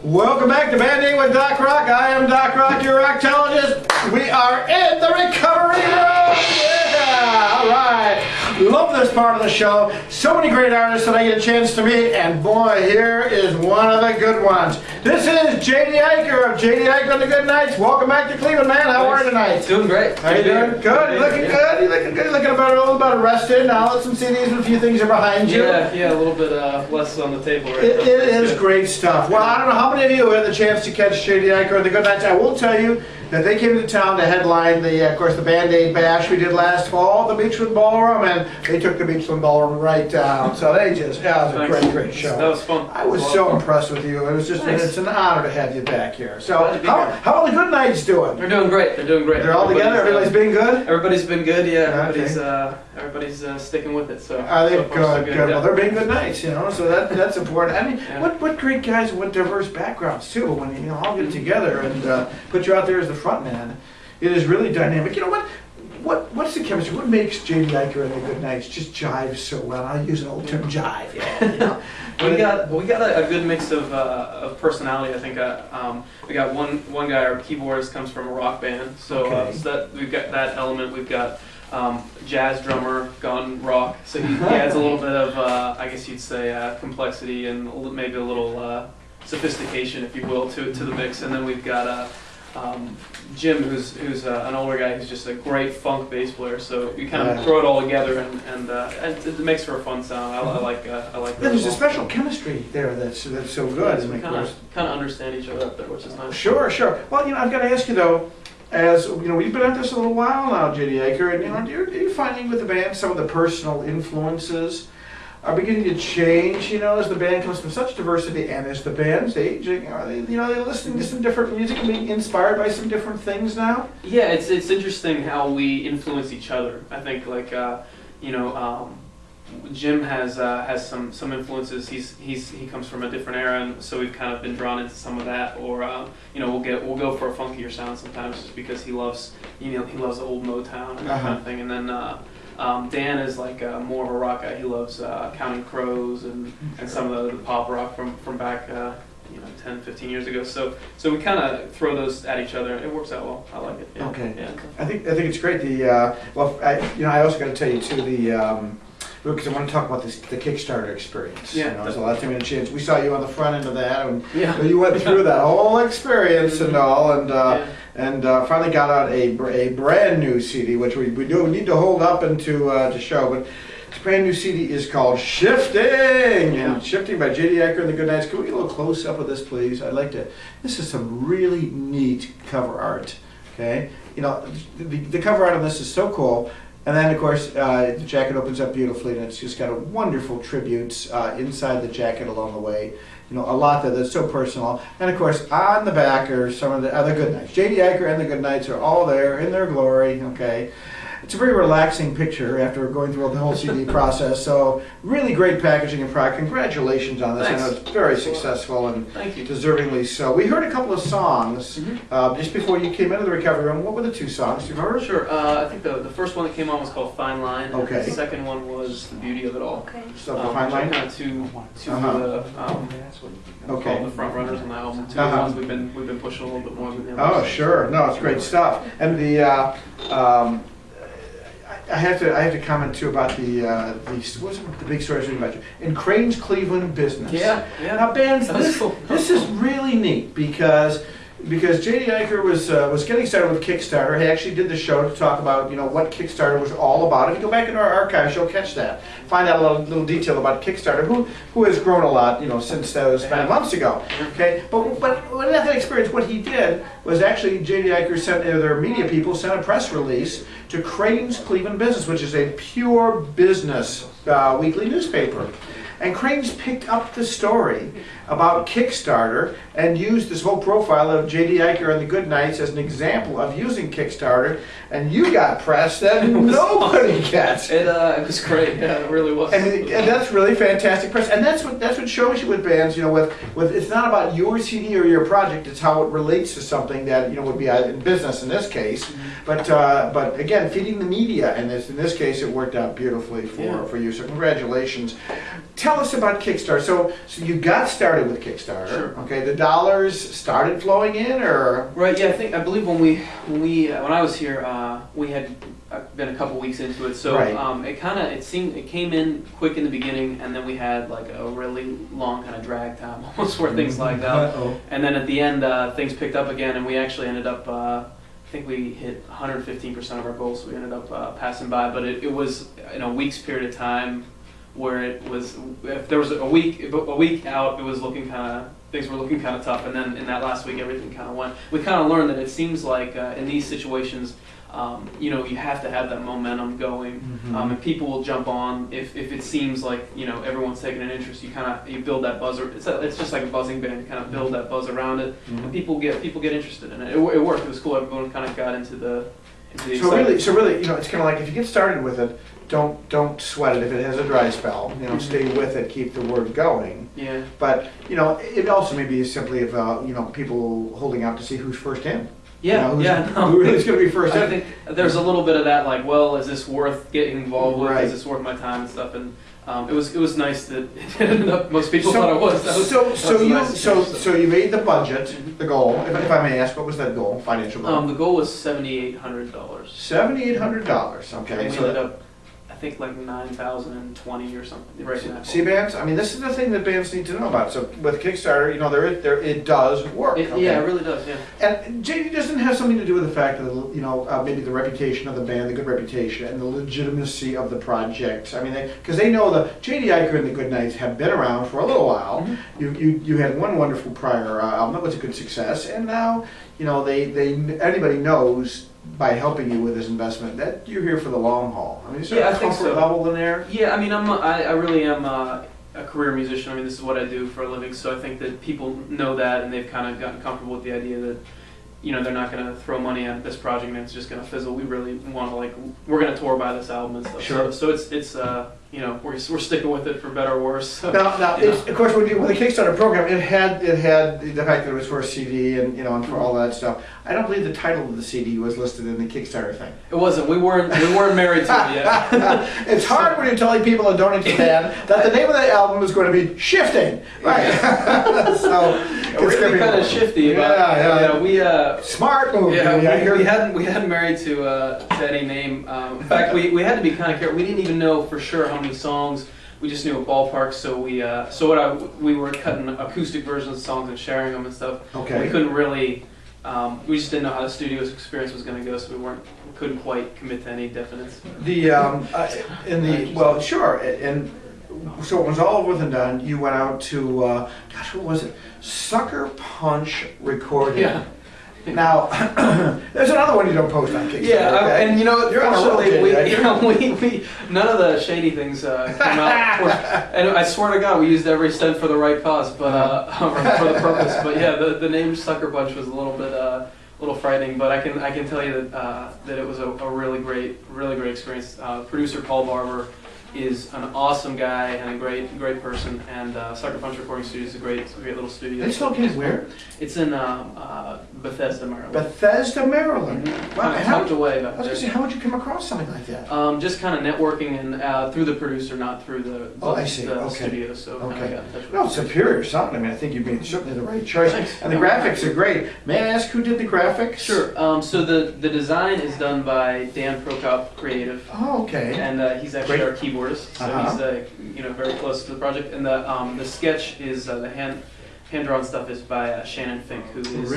Welcome back to Band Aid with Doc Rock. I am Doc Rock, your rockologist. We are in the recovery room. Yeah, all right. Love this part of the show. So many great artists that I get a chance to meet, and boy, here is one of the good ones. This is J.D. Eicher of J.D. Eicher and the Good Nights. Welcome back to Cleveland, man. How are you tonight? Doing great. How you doing? Good. You looking good? You looking good? You looking about a little bit rested. Now let some CDs and a few things are behind you. Yeah, a little bit less on the table right now. It is great stuff. Well, I don't know how many of you had the chance to catch J.D. Eicher and the Good Nights. I will tell you that they came to town to headline the, of course, the Band Aid Bash we did last fall, the Beachland Ballroom, and they took the Beachland Ballroom right down. So they just, yeah, it was a great show. That was fun. I was so impressed with you. It was just, Thanks. it's an honor to have you back here. So, how are the Good Nights doing? They're doing great. They're doing great. They're all together. Everybody's been good. Everybody's been good. Yeah, Okay. everybody's sticking with it. So Are they so far, so good? yeah. Well, they're being good nights, you know. So that's important. I mean, Yeah. what great guys with diverse backgrounds too. When you all get together and put you out there as the front man, it is really dynamic. You know what's the chemistry? What makes J.D. Eicher and the Good Nights just jive so well? I use an old term, jive. Yeah, you know. We got a good mix of personality. I think we got one guy. Our keyboardist comes from a rock band, so, Okay. so that we've got that element. We've got jazz drummer gone rock, so he adds a little bit of I guess you'd say complexity and maybe a little sophistication, if you will, to the mix. And then we've got Jim, who's an older guy, who's just a great funk bass player. So you kind of throw it all together, and it makes for a fun sound. I like that. There's a special chemistry there that's so good. Yeah, so we kind of understand each other up there, which is nice. Sure. Well, I've got to ask you though, as we've been at this a little while now, J.D. Eicher, and are you finding with the band some of the personal influences are beginning to change? As the band comes from such diversity, and as the band's aging, are they listening to some different music and being inspired by some different things now? Yeah, it's interesting how we influence each other. I think Jim has some influences. He comes from a different era, and so we've kind of been drawn into some of that. Or we'll go for a funkier sound sometimes just because he loves he loves old Motown and that kind of thing. And then Dan is like more of a rock guy. He loves Counting Crows and some of the pop rock from back 10, 15 years ago. So we kind of throw those at each other. It works out well. I like it. Yeah. Okay. Yeah. I think it's great. I also got to tell you too because I want to talk about the Kickstarter experience. Yeah. It was the last time we had a chance. We saw you on the front end of that, and Yeah. you went through that whole experience and all, and finally got out a brand new CD, which we need to hold up and to show. But this brand new CD is called Shifting, and Shifting by J.D. Eicher and the Good Nights. Can we get a little close up of this, please? I'd like to. This is some really neat cover art. Okay, the cover art on this is so cool. And then, of course, the jacket opens up beautifully, and it's just got a wonderful tributes inside the jacket along the way. A lot that's so personal. And, of course, on the back are some of the other Good Nights. J.D. Eicher and the Good Nights are all there in their glory, okay? It's a very relaxing picture after going through the whole CD process. So, really great packaging and product. Congratulations on this. Thanks. I know it's very successful and Thank you. deservingly so. We heard a couple of songs just before you came into the recovery room. What were the two songs? Do you remember? Sure. I think the first one that came on was called Fine Line. Okay. And the second one was The Beauty of It All. Okay. So, the Fine Line? Kind of two Okay. called the front runners on the album. Two of the ones we've been pushing a little bit more than the Oh, others. sure. No, it's great stuff. And I have to comment too about what's the big story I was reading about you in Crane's Cleveland Business. Yeah. Now, bands, That's cool. this is really neat because J.D. Eicher was getting started with Kickstarter. He actually did the show to talk about what Kickstarter was all about. If you go back into our archives, you'll catch that. Find out a little detail about Kickstarter, who has grown a lot since that was 5 months ago. Okay, but in that experience, what he did was actually J.D. Eicher sent their media people sent a press release to Crane's Cleveland Business, which is a pure business weekly newspaper. And Crane's picked up the story about Kickstarter and used this whole profile of J.D. Eicher and the Good Nights as an example of using Kickstarter. And you got press that nobody gets. It was great. Yeah, it really was. And that's really fantastic press. And that's what shows you with bands. With it's not about your CD or your project. It's how it relates to something that would be in business in this case. but again, feeding the media, and in this case, it worked out beautifully for you. So congratulations. Tell us about Kickstarter. So you got started with Kickstarter. Sure. Okay, the dollars started flowing in, or right? Yeah, I believe when I was here, we had been a couple weeks into it, so right. it came in quick in the beginning, and then we had like a really long kind of drag time almost where things lagged out, and then at the end things picked up again, and we actually ended up. I think we hit 115% of our goals, so we ended up passing by, but it was in a week's period of time where it was, if there was a week out, it was looking things were looking kind of tough, and then in that last week everything kind of went. We kind of learned that it seems like in these situations, you have to have that momentum going, and people will jump on if it seems like everyone's taking an interest. You build that buzz. It's just like a buzzing band. You kind of build that buzz around it, and people get interested in it. It worked. It was cool. Everyone kind of got into the excitement. So really, it's kind of like if you get started with it, don't sweat it if it has a dry spell. Stay with it, keep the word going. Yeah. But it also may be simply of people holding out to see who's first in. Yeah, Who really is going to be first in? I think there's a little bit of that, like, well, is this worth getting involved with? Right. Is this worth my time and stuff? And it was nice that it ended up. Most people thought it was. So you made the budget, the goal. If I may ask, what was that goal? Financial goal. The goal was $7,800. $7,800. Okay. And we ended up, I think, like 9,020 or something. Right in that See, bands. I mean, this is the thing that bands need to know about. So with Kickstarter, it does work. Yeah, it really does. Yeah. And JD doesn't have something to do with the fact that maybe the reputation of the band, the good reputation, and the legitimacy of the project. I mean, because they know the JD Iker and the Goodnights have been around for a little while. You had one wonderful prior album that was a good success, and now anybody knows by helping you with this investment that you're here for the long haul. I mean, is there a comfort level in there? Yeah, I mean, I really am a career musician. I mean, this is what I do for a living, so I think that people know that, and they've kind of gotten comfortable with the idea that they're not going to throw money at this project and it's just going to fizzle. We really want to we're going to tour by this album and stuff. Sure. So it's we're sticking with it for better or worse. So, now of course, with the Kickstarter program, it had the fact that it was for a CD and and for all that stuff. I don't believe the title of the CD was listed in the Kickstarter thing. It wasn't. We weren't married to it yet. It's hard when you're telling people to donate to the band that the name of the album is going to be Shifting. Right. So we're really kind of shifty about it. We smart move. Yeah, we hadn't married to any name. In fact, we had to be kind of careful. We didn't even know for sure how many songs. We just knew a ballpark, so we were cutting acoustic versions of songs and sharing them and stuff. Okay. We couldn't really. We just didn't know how the studio's experience was going to go, so we couldn't quite commit to any definites. Sure. And so when it was all over and done, you went out to what was it? Sucker Punch Recording. Yeah. Now, there's another one you don't post on Kickstarter. Yeah, okay? and you're on a roll, we none of the shady things came out. And I swear to God, we used every cent for the right cause, but for the purpose. But yeah, the name Sucker Punch was a little frightening. But I can tell you that it was a really great experience. Producer Paul Barber is an awesome guy and a great person, and Sucker Punch Recording Studio is a great little studio. It's located where? It's in Bethesda, Maryland. Bethesda, Maryland. Wow. Tucked away back I was going to say, how would you come across something like that? Just kind of networking and through the producer, not through the studio. So okay. I got in touch with No, superior sound. I mean, I think you made certainly the right choice. Thanks. And the graphics are great. May I ask who did the graphics? Sure. So the design is done by Dan Prokop Creative. Oh, okay. And he's actually Great. our keyboardist, so he's very close to the project. And the sketch is the hand drawn stuff is by Shannon Fink, who is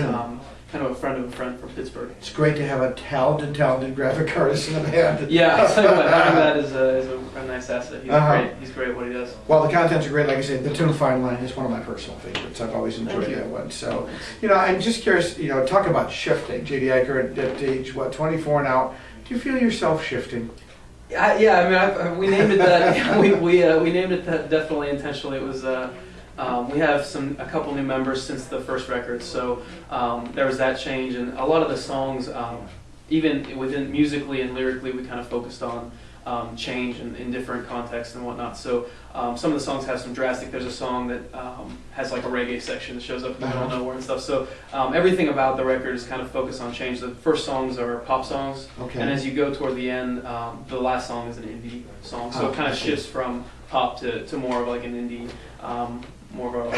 kind of a friend from Pittsburgh. It's great to have a talented graphic artist in the band. Yeah, I tell you what, having that is a nice asset. He's great. He's great at what he does. Well, the contents are great. Like I said, the Tune Fine line is one of my personal favorites. I've always enjoyed that one. So, I'm just curious. Talk about shifting. JD Iker at age 24 now. Do you feel yourself shifting? Yeah, I mean, we named it that. we named it that definitely intentionally. It was. We have a couple new members since the first record, so there was that change, and a lot of the songs, even within musically and lyrically, we kind of focused on change in different contexts and whatnot. So some of the songs have some drastic. There's a song that has like a reggae section that shows up in the middle of nowhere and stuff. So everything about the record is kind of focused on change. The first songs are pop songs, and as you go toward the end, the last song is an indie song. So it kind of shifts from pop to more of like an indie. More of a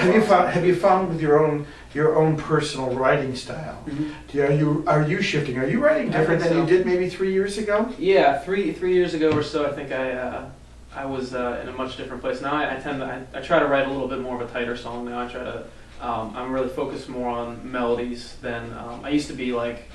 have you found with your own personal writing style? Mm-hmm. Are you shifting? Are you writing different than you did maybe 3 years ago? Yeah, three years ago or so, I think I was in a much different place. Now I try to write a little bit more of a tighter song. Now I try to I'm really focused more on melodies than I used to be like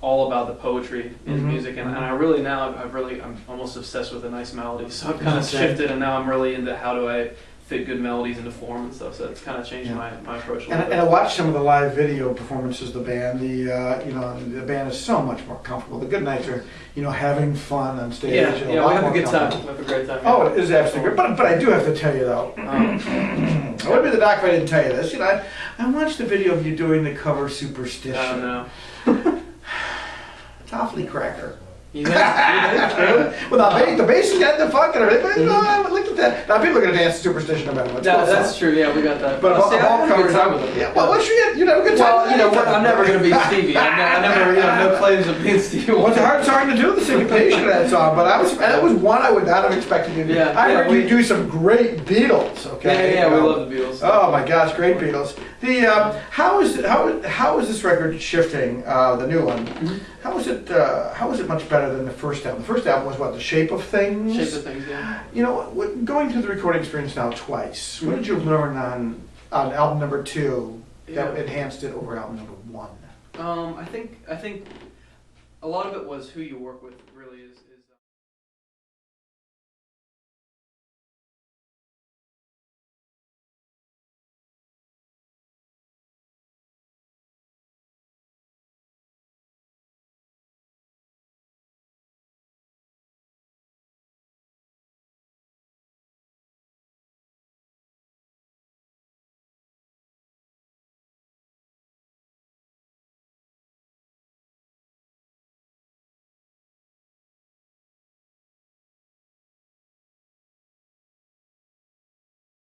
all about the poetry in music, and I really now I'm almost obsessed with a nice melody. So I've kind of shifted, and now I'm really into how do I fit good melodies into form and stuff. So it's kind of changed my approach a little bit. And I watched some of the live video performances of the band. The band is so much more comfortable. The good nights are having fun on stage. Yeah, we have a good time. We have a great time. Oh, it is absolutely great. But I do have to tell you though, I wouldn't be the doc if I didn't tell you this. I watched the video of you doing the cover Superstition. Oh no. It's awfully cracker. You did it? Well, the bass is getting the funk and everything. Look at that. Now people are going to dance to Superstition no matter what. That's true. Yeah, we got that. But I all had a good time with it. Yeah. Well, you have a good time. Well, I'm never going to be Stevie. I never, no claims of being Stevie. Well, it's a hard song to do, the syncopation of that song, but that was one I would not have expected you to do. Yeah, I heard you do some great Beatles. Okay. Yeah, we love the Beatles. Oh my gosh, great Beatles. How is this record shifting? The new one. Mm-hmm. How is it much better than the first album? The first album was what, The Shape of Things? Shape of Things, yeah. Going through the recording experience now twice, what did you learn on album number 2 that enhanced it over album number 1? I think a lot of it was who you work with.